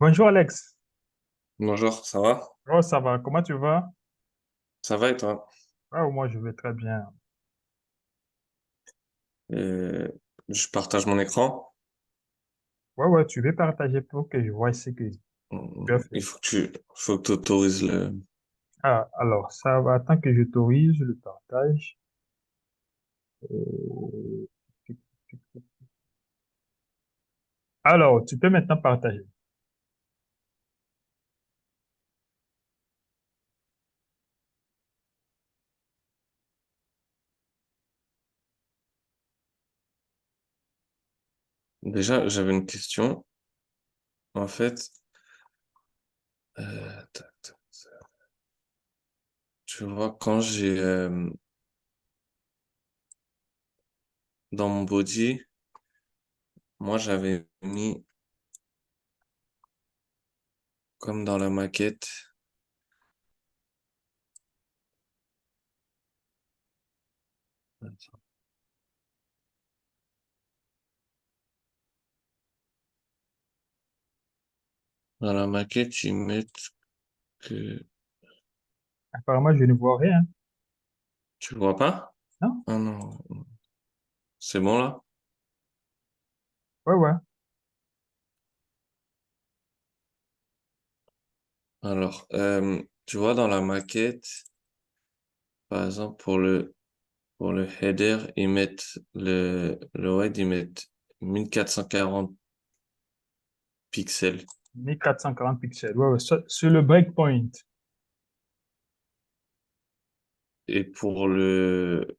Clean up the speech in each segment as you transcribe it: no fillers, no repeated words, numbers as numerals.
Bonjour Alex. Bonjour, ça va? Oh, ça va, comment tu vas? Ça va et toi? Ah, moi, je vais très bien. Euh, je partage mon écran. Ouais, ouais, tu veux partager pour que je vois ce que tu as Il fait. faut que tu autorises le. Ah, alors, ça va, tant que j'autorise le partage. Euh, Alors, tu peux maintenant partager. Déjà, j'avais une question. En fait, tac, tac, tu vois, quand j'ai dans mon body, moi j'avais mis comme dans la maquette. Dans la maquette, ils mettent que. Apparemment, je ne vois rien. Tu vois pas? Non? Ah non, c'est bon là? Ouais, ouais. Alors, tu vois, dans la maquette, par exemple, pour le header, ils mettent le wide, ils mettent 1440 pixels. 1440 pixels. Ouais, ouais. Sur le breakpoint. Et pour le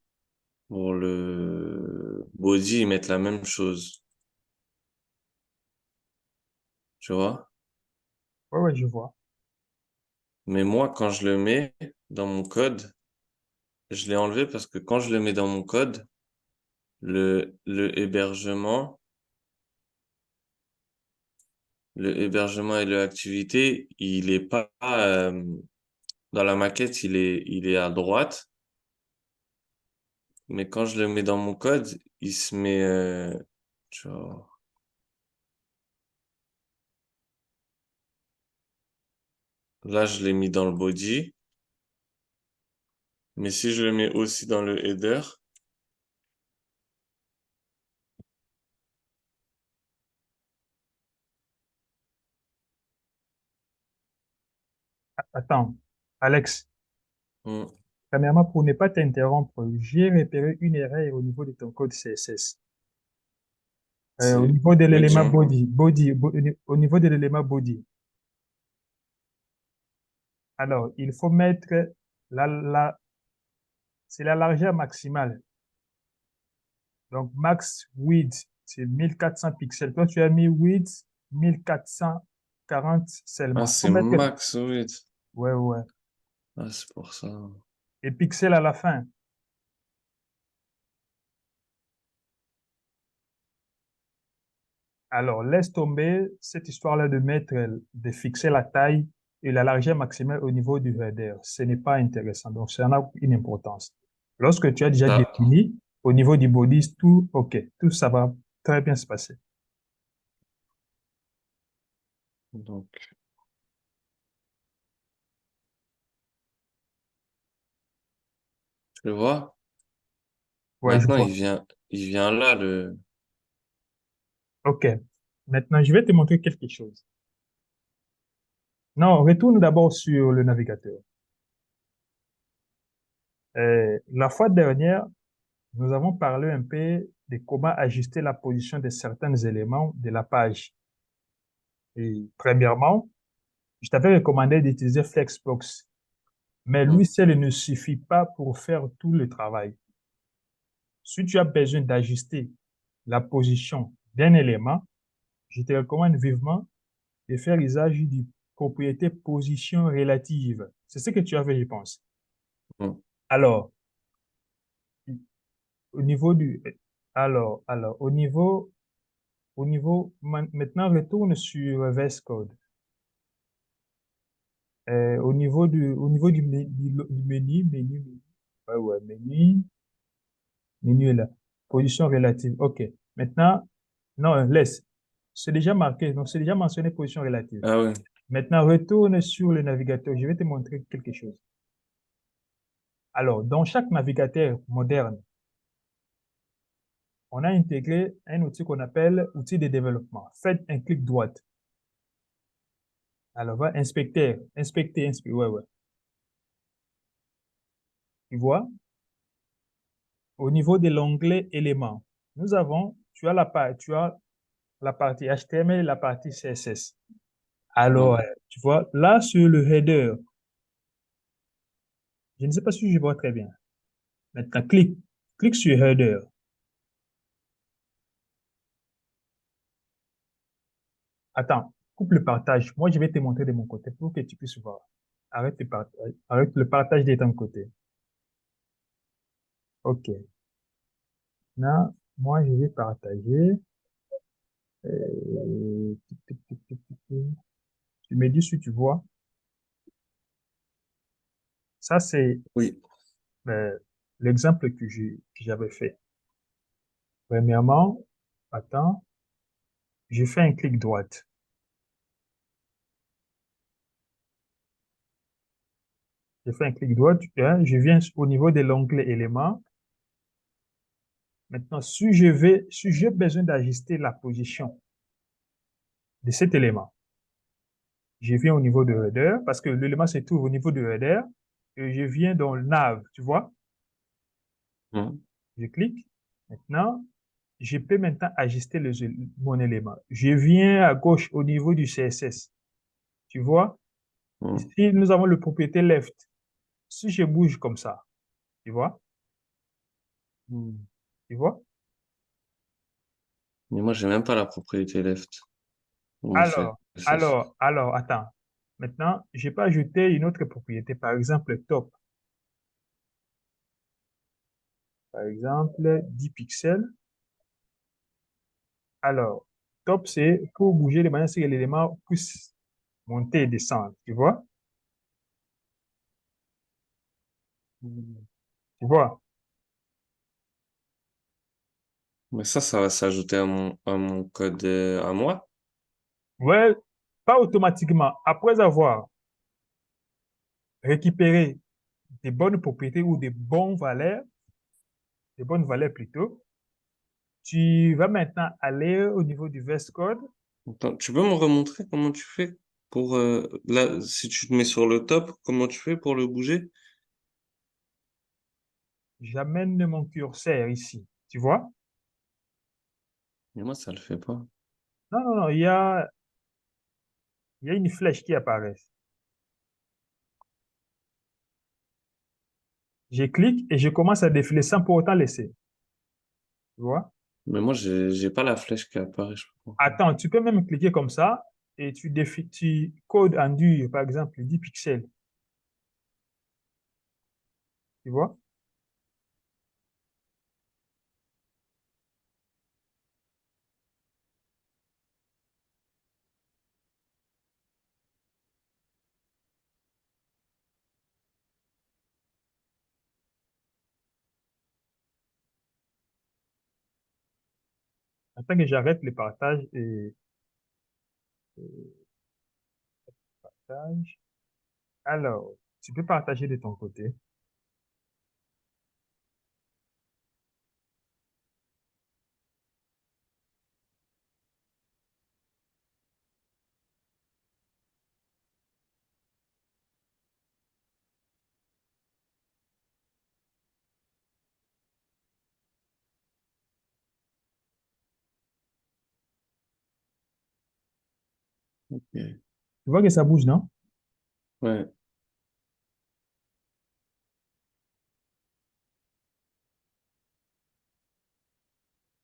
body, ils mettent la même chose. Tu vois? Ouais, ouais, je vois. Mais moi, quand je le mets dans mon code, je l'ai enlevé parce que quand je le mets dans mon code, le hébergement, le hébergement et l'activité, il est pas, dans la maquette, il est à droite. Mais quand je le mets dans mon code, il se met, tu vois, là, je l'ai mis dans le body. Mais si je le mets aussi dans le header, Attends, Alex, hmm, premièrement, pour ne pas t'interrompre, j'ai repéré une erreur au niveau de ton code CSS. Au c'est, niveau de oui, l'élément dis-moi. au niveau de l'élément body. Alors, il faut mettre c'est la largeur maximale. Donc, max width, c'est 1400 pixels. Toi, tu as mis width 1440 Ah, seulement. Il faut c'est mettre, max, oui. ouais, ouais. Ah, c'est pour ça. Et pixels à la fin. Alors, laisse tomber cette histoire-là de mettre, de fixer la taille et la largeur maximale au niveau du header. Ce n'est pas intéressant. Donc, ça en a une importance. Lorsque tu as déjà Ah, défini au niveau du body, tout, OK, tout ça va très bien se passer. donc, tu le vois? Ouais, je Maintenant, vois. il vient là, le, OK. Maintenant, je vais te montrer quelque chose. Non, retourne d'abord sur le navigateur. La fois dernière, nous avons parlé un peu de comment ajuster la position de certains éléments de la page. Et premièrement, je t'avais recommandé d'utiliser Flexbox, mais lui hmm, seul ne suffit pas pour faire tout le travail. Si tu as besoin d'ajuster la position d'un élément, je te recommande vivement de faire usage du propriété position relative. C'est ce que tu as fait, je pense. hmm. Alors, au niveau du, alors, maintenant, retourne sur VS Code. Au niveau du menu, ouais, ouais, menu est là. Position relative. OK. Maintenant, non, laisse. C'est déjà marqué, donc c'est déjà mentionné position relative. Ah ouais. Maintenant, retourne sur le navigateur. Je vais te montrer quelque chose. Alors, dans chaque navigateur moderne, on a intégré un outil qu'on appelle outil de développement. Faites un clic droit. Alors, va inspecter. Ouais, ouais. Tu vois, au niveau de l'onglet éléments, tu as la partie HTML et la partie CSS. Alors, Hmm. tu vois, là, sur le header, je ne sais pas si je vois très bien. Maintenant, clique sur header. Attends, coupe le partage. Moi, je vais te montrer de mon côté pour que tu puisses voir. Arrête le partage de ton côté. OK. Là, moi, je vais partager. Tu me dis si tu vois. Ça, c'est Oui. euh, l'exemple que j'avais fait. Premièrement, attends, je fais un clic droit. Je fais un clic droit, hein, je viens au niveau de l'onglet éléments. Maintenant, si j'ai besoin d'ajuster la position de cet élément, je viens au niveau de header parce que l'élément se trouve au niveau de header et je viens dans le nav, tu vois. Hmm. Je clique. Maintenant, je peux maintenant ajuster mon élément. Je viens à gauche au niveau du CSS. Tu vois, Hmm. ici, nous avons le propriété left. Si je bouge comme ça, tu vois, Hmm. tu vois. Mais moi, j'ai même pas la propriété left. Mon Alors, CSS. attends. Maintenant, je peux ajouter une autre propriété, par exemple, top. Par exemple, 10 pixels. Alors, top, c'est pour bouger de manière à ce que l'élément puisse monter et descendre. Tu vois? Hmm. Tu vois? Mais ça va s'ajouter à mon code, à moi. Ouais, pas automatiquement. Après avoir récupéré des bonnes propriétés ou des bonnes valeurs plutôt, tu vas maintenant aller au niveau du VS Code. Attends, tu peux me remontrer comment tu fais pour, là, si tu te mets sur le top, comment tu fais pour le bouger? J'amène mon curseur ici. Tu vois? Mais moi, ça le fait pas. Non, non, non, il y a une flèche qui apparaît. Je clique et je commence à défiler sans pour autant laisser. Tu vois? Mais moi, j'ai pas la flèche qui apparaît, je crois. Attends, tu peux même cliquer comme ça et tu codes en dur, par exemple, 10 pixels. Tu vois? Attends que j'arrête le partage et partage. Alors, tu peux partager de ton côté. Ok. Tu vois que ça bouge, non? Ouais.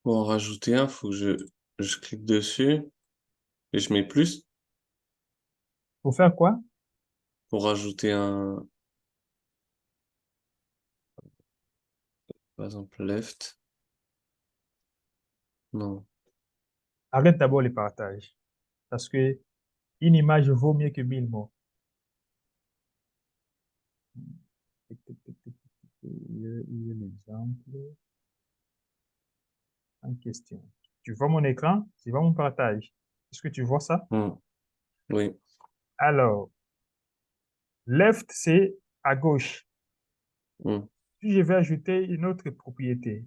Pour en rajouter un, faut que je clique dessus et je mets plus Pour faire quoi? pour rajouter un, par exemple, left. Non. Arrête d'abord le partage. Parce que une image vaut mieux que 1000 mots. Il y a l'exemple en question. Tu vois mon écran, tu vois mon partage. Est-ce que tu vois ça? Hmm. Oui. Alors, left, c'est à gauche. Hmm. Si je vais ajouter une autre propriété,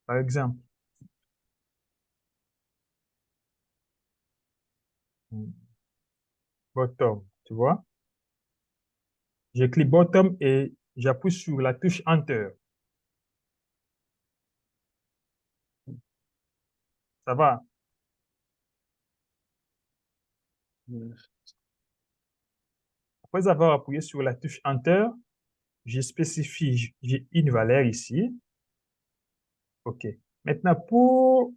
par exemple, hmm, bottom, tu vois? Je clique bottom et j'appuie sur la touche Enter. Ça va? Après avoir appuyé sur la touche Enter, je spécifie, j'ai une valeur ici. OK. Maintenant, pour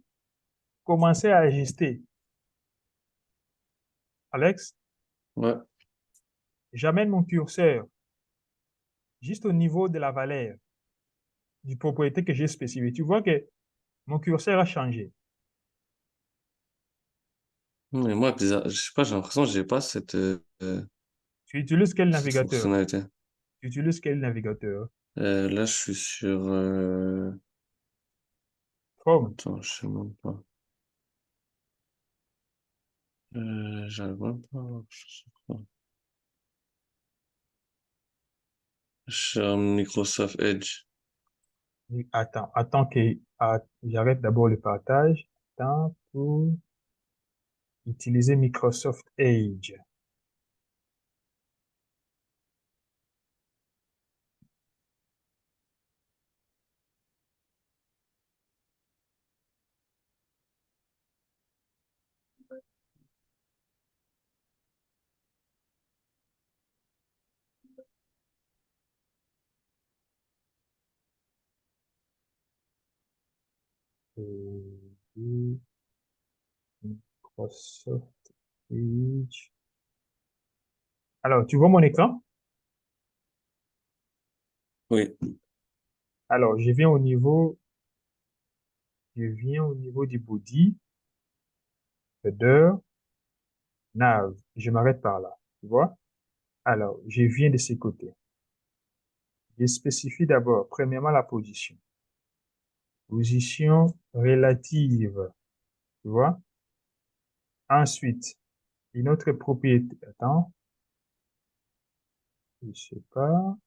commencer à ajuster, Alex, Ouais. j'amène mon curseur juste au niveau de la valeur du propriété que j'ai spécifié. Tu vois que mon curseur a changé. Mais moi, bizarre, je sais pas, j'ai l'impression que j'ai pas Tu utilises quel cette navigateur? fonctionnalité. Tu utilises quel navigateur? Là, je suis sur, Chrome. attends, je sais même pas. J'arrive même pas à voir, je sais pas. Sur Microsoft Edge. Attends que j'arrête d'abord le partage. Attends pour utiliser Microsoft Edge. Euh, Microsoft Edge. Alors, tu vois mon écran? Oui. Alors, je viens au niveau du body, header, nav. Je m'arrête par là. Tu vois? Alors, je viens de ces côtés. Je spécifie d'abord, premièrement, la position. Position relative. Tu vois? Ensuite, une autre propriété. Attends, je sais pas.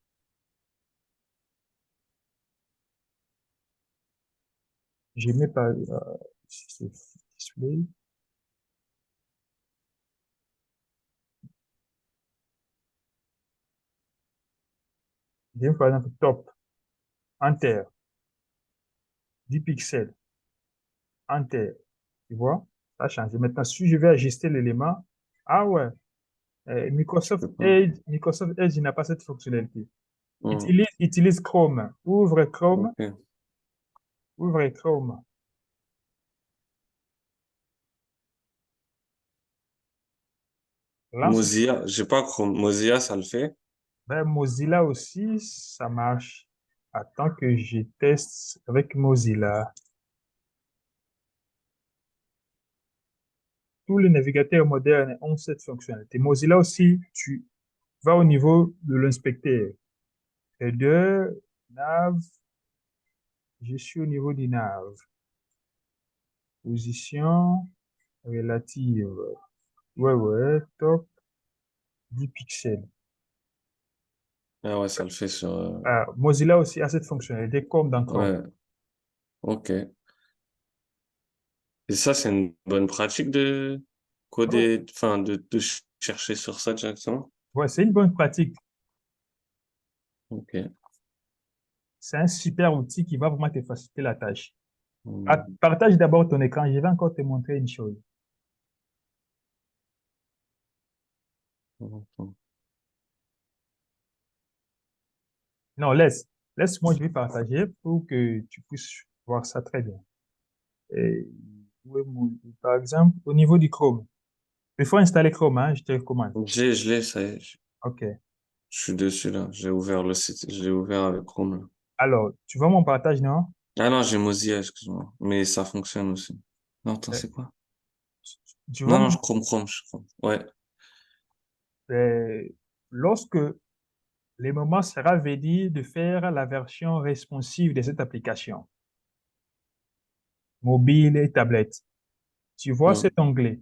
Je mets par, c'est display. Je mets par exemple top, enter, 10 pixels, enter. Tu vois? Ça a changé. Maintenant, si je vais ajuster l'élément, ah ouais, Je peux pas. Microsoft Edge n'a pas cette fonctionnalité. Hmm. Utilise Chrome. Ok. Ouvre Chrome. Lance. Mozilla, j'ai pas Chrome. Mozilla, ça le fait? Ben, Mozilla aussi, ça marche. Attends que je teste avec Mozilla. Tous les navigateurs modernes ont cette fonctionnalité. Mozilla aussi, tu vas au niveau de l'inspecteur. Header, nav, je suis au niveau du nav. Position relative. Ouais, ouais, top, 10 pixels. Ah ouais, ça le fait sur, Ah, Mozilla aussi a cette fonctionnalité comme dans Chrome. ouais. Ok. Et ça, c'est une bonne pratique de Ouais, coder, enfin, de chercher sur ça directement. ouais, c'est une bonne pratique. Ok. C'est un super outil qui va vraiment te faciliter la tâche. Hmm. Partage d'abord ton écran. Je vais encore te montrer une chose. Non, laisse-moi, je vais partager pour que tu puisses voir ça très bien. Et, ouais, par exemple, au niveau du Chrome, il faut installer Chrome, hein, je te recommande. Je l'ai, ça y est. OK. Je suis dessus, là. J'ai ouvert le site. Je l'ai ouvert avec Chrome, là. Alors, tu vois mon partage, non? Ah non, j'ai Mozilla, excuse-moi. Mais ça fonctionne aussi. Non, attends, Euh, c'est quoi? Tu vois, Non, non, Chrome, je crois. Ouais. euh, lorsque le moment sera venu de faire la version responsive de cette application, mobile et tablette. Tu vois Hmm. cet onglet.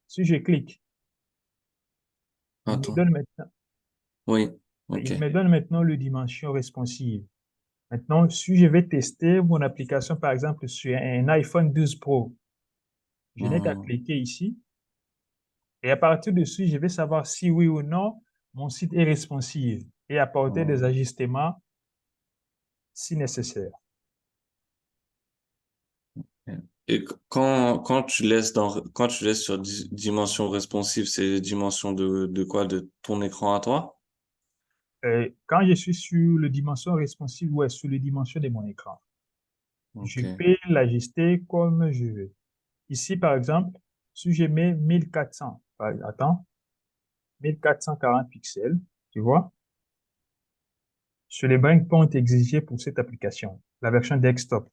Si je clique, il me Attends. donne maintenant, Oui. Ok. il me donne maintenant le dimension responsive. Maintenant, si je vais tester mon application, par exemple, sur un iPhone 12 Pro, je n'ai qu'à Hmm. cliquer ici et à partir de dessus, je vais savoir si oui ou non mon site est responsive et apporter des Hmm. ajustements si nécessaire. Et quand tu laisses sur dimension responsive, c'est dimension de quoi? De ton écran à toi? Quand je suis sur le dimension responsive ou sur le dimension de mon écran, je Ok. peux l'ajuster comme je veux. Ici, par exemple, si je mets 1400, attends, 1440 pixels, tu vois, sur les breakpoints exigés pour cette application, la version desktop.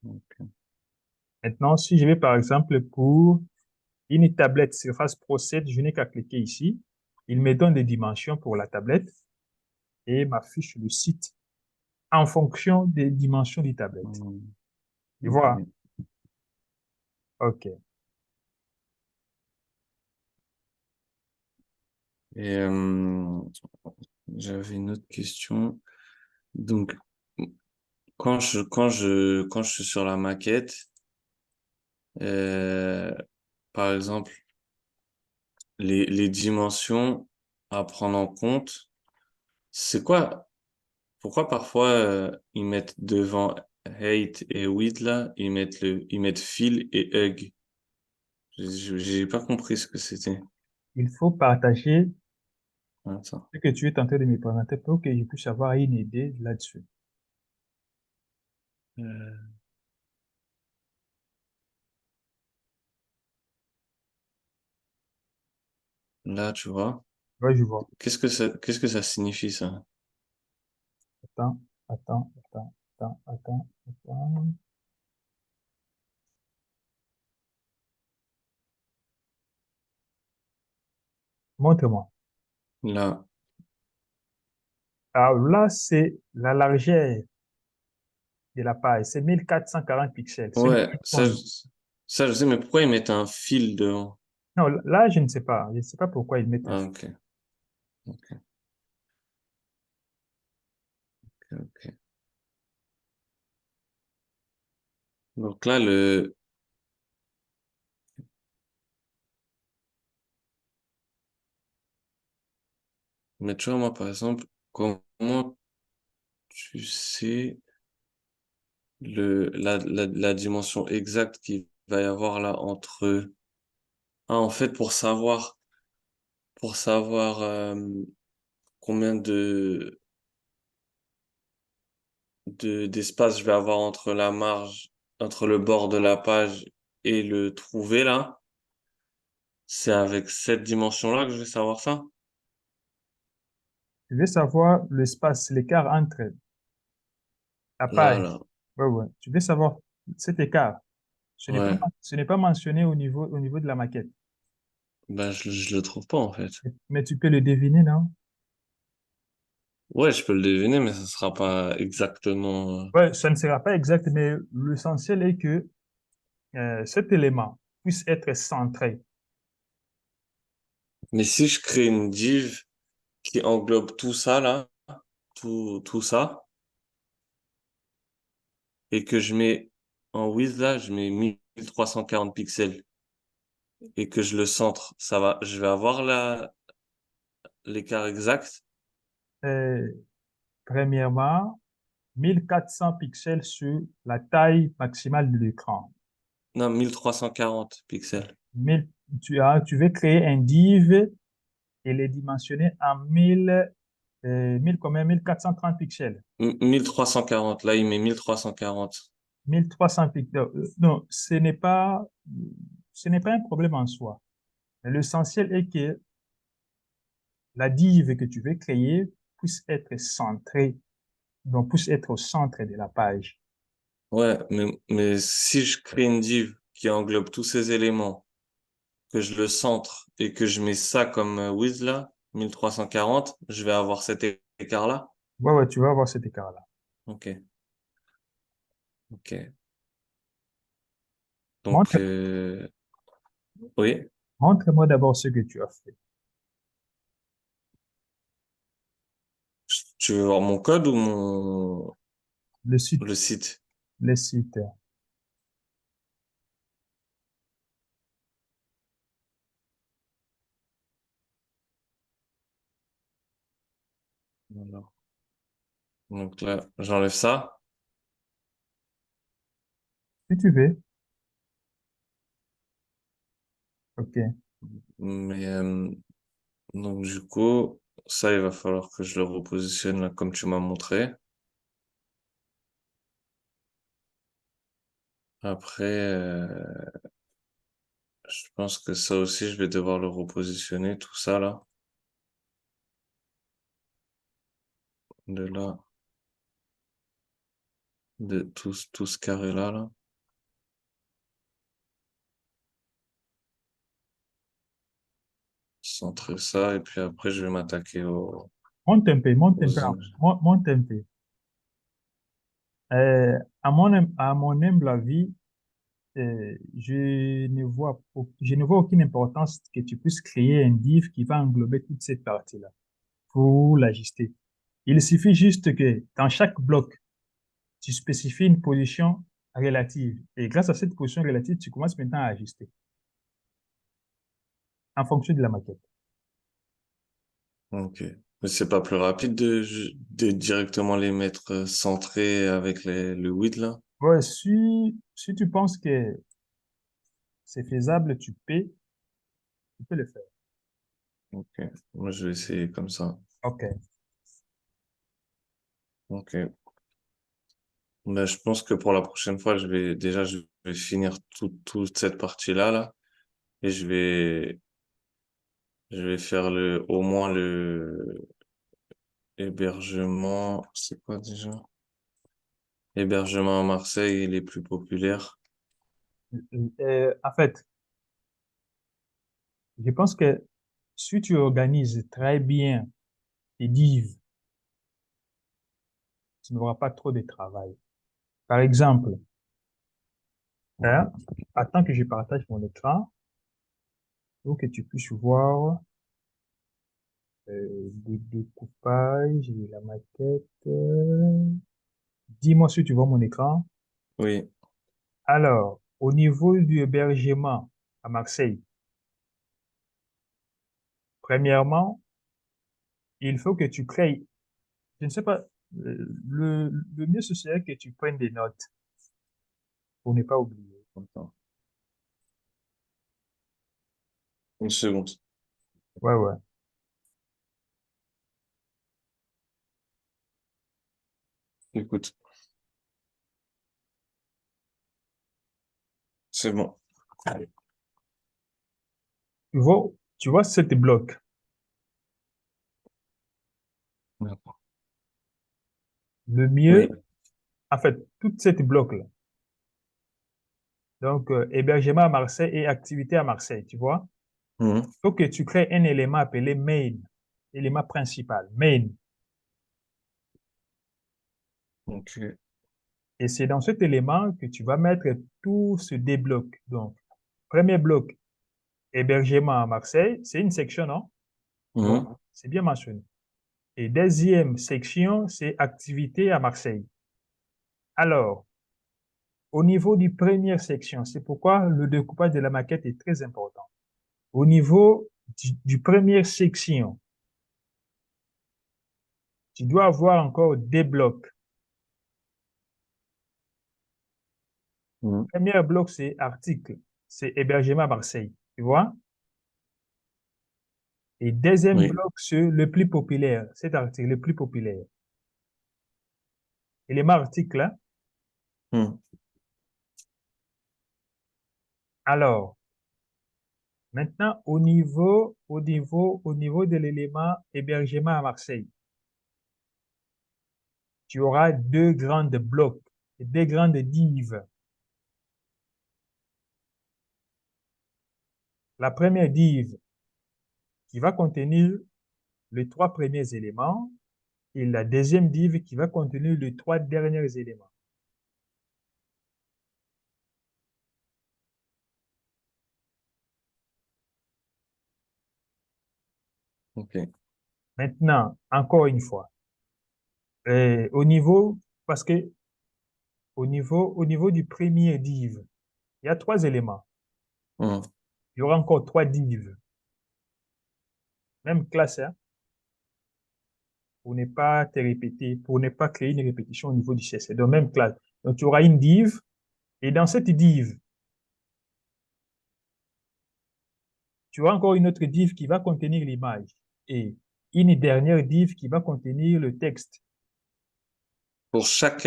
Ok. Maintenant, si je vais, par exemple, pour une tablette Surface Pro 7, je n'ai qu'à cliquer ici. Il me donne des dimensions pour la tablette et m'affiche le site en fonction des dimensions du tablette. Hmm. Tu vois? Ok. OK. Et j'avais une autre question. Donc, quand je suis sur la maquette, euh, par exemple, les dimensions à prendre en compte, c'est quoi? Pourquoi parfois ils mettent devant hate et width là, ils mettent fill et hug. J'ai pas compris ce que c'était. Il faut partager Attends. ce que tu es en train de me présenter pour que je puisse avoir une idée là-dessus. Euh, Là, tu vois. Ouais, je vois. Qu'est-ce que ça signifie ça? Attends, attends. Montre-moi. Là. Alors là, c'est la largeur de la page. C'est 1440 pixels. C'est le Ouais, breakpoint. ça je sais, mais pourquoi ils mettent un fil devant? Non, là, je ne sais pas. Je ne sais pas pourquoi ils mettent un Ah, fil. ok, ok, ok. Donc là, mais tu vois, moi, par exemple, comment tu sais la dimension exacte qu'il va y avoir là entre, ah, en fait, pour savoir, combien d'espace je vais avoir entre la marge, entre le bord de la page et le trouvé là, c'est avec cette dimension-là que je vais savoir ça? Je veux savoir l'espace, l'écart entre la Là, page. là. Ouais, ouais. Tu veux savoir cet écart. Ouais. Ce n'est pas mentionné au niveau de la maquette. Ben, je le trouve pas, en fait. Mais tu peux le deviner, non? Ouais, je peux le deviner, mais ça sera pas exactement. Ouais, ça ne sera pas exact, mais l'essentiel est que cet élément puisse être centré. Mais si je crée une div qui englobe tout ça, là, tout ça, et que je mets en width, là, je mets 1340 pixels, et que je le centre, je vais avoir l'écart exact. Euh, Premièrement, 1400 pixels sur la taille maximale de l'écran. Non, 1340 pixels. 1000 tu veux créer un div et les dimensionner en 1000 combien? 1430 pixels. 1340, là, il met 1340. 1300 pixels. Non, ce n'est pas un problème en soi. Mais l'essentiel est que la div que tu veux créer puisse être centrée, donc puisse être au centre de la page. Ouais, mais si je crée une div qui englobe tous ces éléments, que je le centre et que je mets ça comme width là, 1340, je vais avoir cet écart-là. Ouais, ouais, tu vas avoir cet écart-là. Ok. Ok. Donc, Montre, oui, montre-moi d'abord ce que tu as fait. tu veux voir mon code ou Le site, le site? le site. Alors, donc là, j'enlève ça. Si tu veux. OK. Mais, donc, du coup, ça, il va falloir que je le repositionne là, comme tu m'as montré. Après, je pense que ça aussi, je vais devoir le repositionner, tout ça là, de là, de tout ce carré là, là. Centrer ça, et puis après, je vais m'attaquer Monte un peu, monte un aux peu, images. monte un peu. À mon humble avis, je ne vois aucune importance que tu puisses créer un div qui va englober toute cette partie-là pour l'ajuster. Il suffit juste que dans chaque bloc, tu spécifies une position relative. Et grâce à cette position relative, tu commences maintenant à ajuster en fonction de la maquette. Ok. Mais c'est pas plus rapide de directement les mettre centrés avec le width là? Ouais, si tu penses que c'est faisable, tu peux le faire. Ok. Moi, je vais essayer comme ça. OK. Ok. Ben, je pense que pour la prochaine fois, je vais finir toute cette partie-là, là, et je vais faire au moins le hébergement, c'est quoi déjà? Hébergement à Marseille, les plus populaires. En fait, je pense que si tu organises très bien tes divs, tu n'auras pas trop de travail. Par exemple, hein, attends que je partage mon écran pour que tu puisses voir le découpage et la maquette. Dis-moi si tu vois mon écran. Oui. Alors, au niveau du hébergement à Marseille, premièrement, il faut que tu crées, je ne sais pas, le mieux ce serait que tu prennes des notes pour ne pas oublier. Attends, une seconde. Ouais, ouais. Écoute, c'est bon. Tu vois cette bloc. Le Oui. mieux, en fait, toute cette bloc-là. Donc, hébergement à Marseille et activité à Marseille, tu vois. Mhm. Il faut que tu crées un élément appelé main, élément principal, main. Ok. Et c'est dans cet élément que tu vas mettre tout ce des blocs. Donc, premier bloc, hébergement à Marseille, c'est une section, non? Bon, Mhm. c'est bien mentionné. Et deuxième section, c'est activité à Marseille. Alors, au niveau du première section, c'est pourquoi le découpage de la maquette est très important. Au niveau du première section, tu dois avoir encore des blocs. Mhm. Premier bloc, c'est article, c'est hébergement à Marseille, tu vois? Et deuxième Oui. bloc, c'est le plus populaire, cet article le plus populaire. Élément article, hein. Mhm. Alors, maintenant, au niveau de l'élément hébergement à Marseille, tu auras deux grandes blocs, deux grandes divs. La première div qui va contenir les trois premiers éléments et la deuxième div qui va contenir les trois derniers éléments. Ok. Maintenant, encore une fois, parce que au niveau du premier div, il y a trois éléments. Hmm. Il y aura encore trois divs, même classe, hein, pour ne pas te répéter, pour ne pas créer une répétition au niveau du CSS. Donc, même classe. Donc, tu auras une div, et dans cette div, tu auras encore une autre div qui va contenir l'image et une dernière div qui va contenir le texte. Pour chaque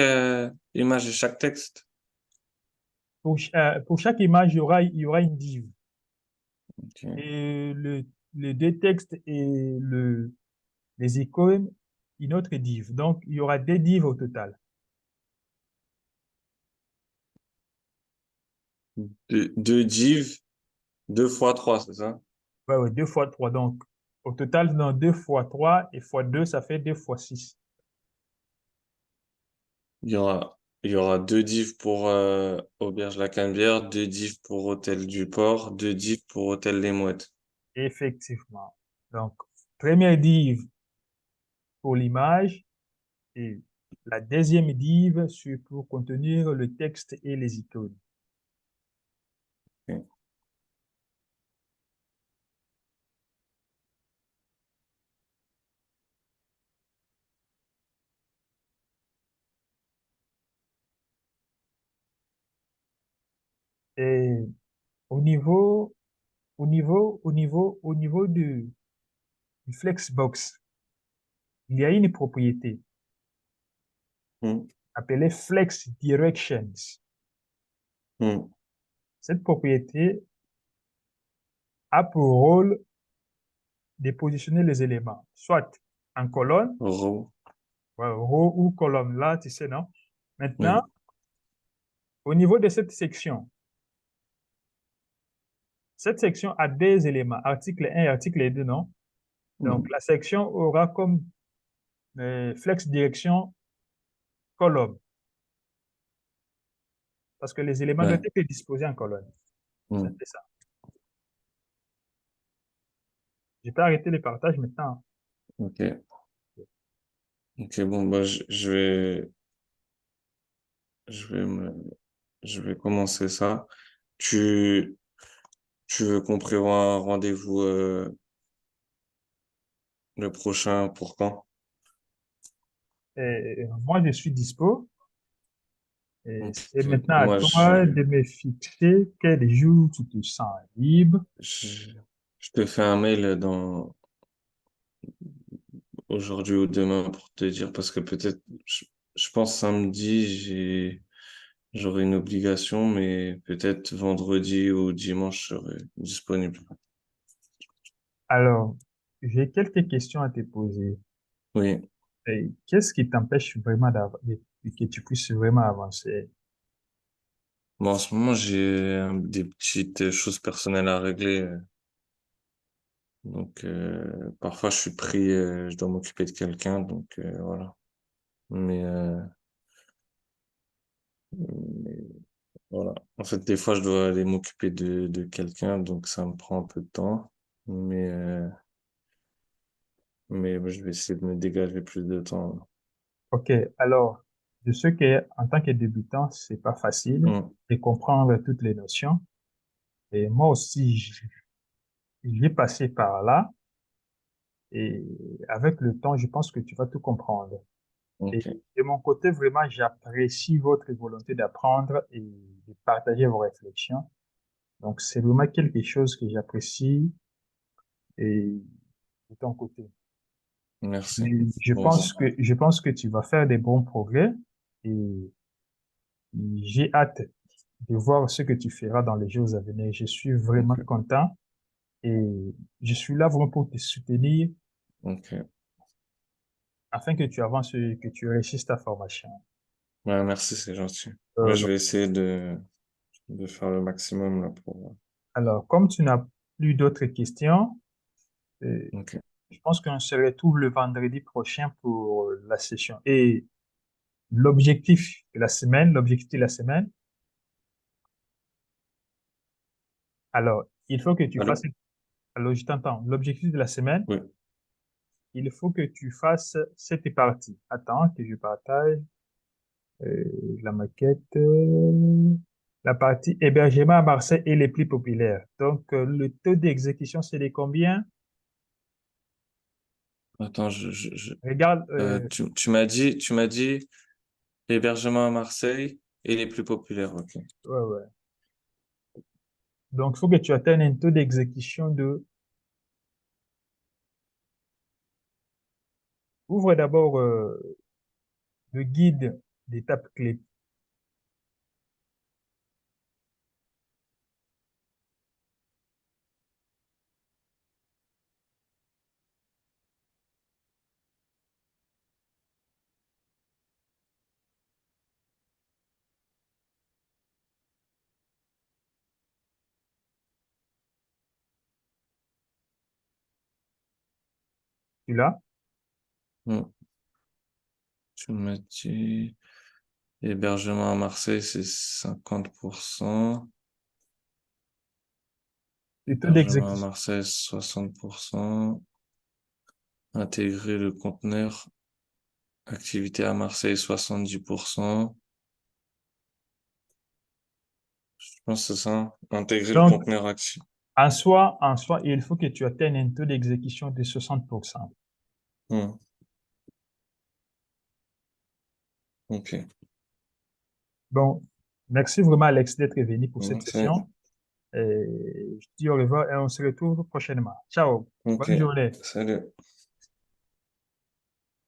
image et chaque texte. Pour chaque image, il y aura une div. Ok. Et les deux textes et les icônes, une autre div. Donc, il y aura deux divs au total. Deux divs, deux fois trois, c'est ça? Ouais, ouais, deux fois trois. Donc, au total, dans deux fois trois et fois deux, ça fait deux fois six. Il y aura, il y aura deux divs pour Auberge-la-Canebière, deux divs pour Hôtel du Port, deux divs pour Hôtel Les Mouettes. Effectivement. Donc, première div pour l'image et la deuxième div pour contenir le texte et les icônes. Ok. Et au niveau, au niveau du Flexbox, il y a une propriété Hmm. appelée Flex Directions. Hmm. Cette propriété a pour rôle de positionner les éléments, soit en colonne, Row. ouais, row ou colonne, là, tu sais, non? Maintenant, Oui. au niveau de cette section a deux éléments, article 1 et article 2, non? Donc, Hmm. la section aura comme flex direction colonne, parce que les éléments doivent Ouais. être disposés en colonne. C'est un Hmm. peu ça. Je peux arrêter le partage maintenant. Ok. Ok, bon, bah, je vais me, je vais commencer ça. Tu, tu veux qu'on prévoit un rendez-vous, le prochain pour quand? Moi, je suis dispo. Et Ok. c'est maintenant à Moi, toi de me fixer quel jour tu te sens libre. je, je te fais un mail aujourd'hui ou demain pour te dire parce que peut-être, je pense samedi, j'aurai une obligation, mais peut-être vendredi ou dimanche, je serai disponible. Alors, j'ai quelques questions à te poser. Oui. Et qu'est-ce qui t'empêche vraiment que tu puisses vraiment avancer? Bon, en ce moment, j'ai des petites choses personnelles à régler. Donc, parfois, je suis pris, je dois m'occuper de quelqu'un. Donc, voilà. Mais, mais voilà. En fait, des fois, je dois aller m'occuper de quelqu'un. Donc, ça me prend un peu de temps. Mais, euh, mais je vais essayer de me dégager plus de temps. OK, alors, je sais que en tant que débutant, c'est pas facile Hum, de comprendre toutes les notions. Et moi aussi, j'ai passé par là. Et avec le temps, je pense que tu vas tout comprendre. Et ok. de mon côté, vraiment, j'apprécie votre volonté d'apprendre et de partager vos réflexions. Donc, c'est vraiment quelque chose que j'apprécie et de ton côté. Merci. Je pense que tu vas faire des bons progrès et j'ai hâte de voir ce que tu feras dans les jours à venir. Je suis vraiment Ok. content et je suis là vraiment pour te soutenir Ok. afin que tu avances et que tu réussisses ta formation. Ouais, merci, c'est gentil. Ouais, Euh, je vais essayer de faire le maximum là pour. alors, comme tu n'as plus d'autres questions, euh, Ok. je pense qu'on se retrouve le vendredi prochain pour la session. Et l'objectif de la semaine, alors, il faut que tu fasses, Allô? alors je t'entends, l'objectif de la semaine, Oui. il faut que tu fasses cette partie. Attends que je partage la maquette. La partie hébergement à Marseille est les plus populaires. Donc, le taux d'exécution, c'est de combien? Attends, Regarde, tu m'as dit hébergement à Marseille et les plus populaires. Ok. ouais, ouais. Donc, il faut que tu atteignes un taux d'exécution de... Ouvre d'abord le guide d'étape clé. Tu l'as? Hmm. Tu m'as dit hébergement à Marseille, c'est 50%. Le taux Hébergement à d'exécution. Marseille, 60%. Intégrer le conteneur. Activité à Marseille, 70%. Je pense que c'est ça. Intégrer le Donc, conteneur actif. en soi, il faut que tu atteignes un taux d'exécution de 60%. Hmm. Ok. Bon, merci vraiment, Alex, d'être venu pour cette Ok. session. Et je te dis au revoir et on se retrouve prochainement. Ciao. Ok. Bonne journée. Salut.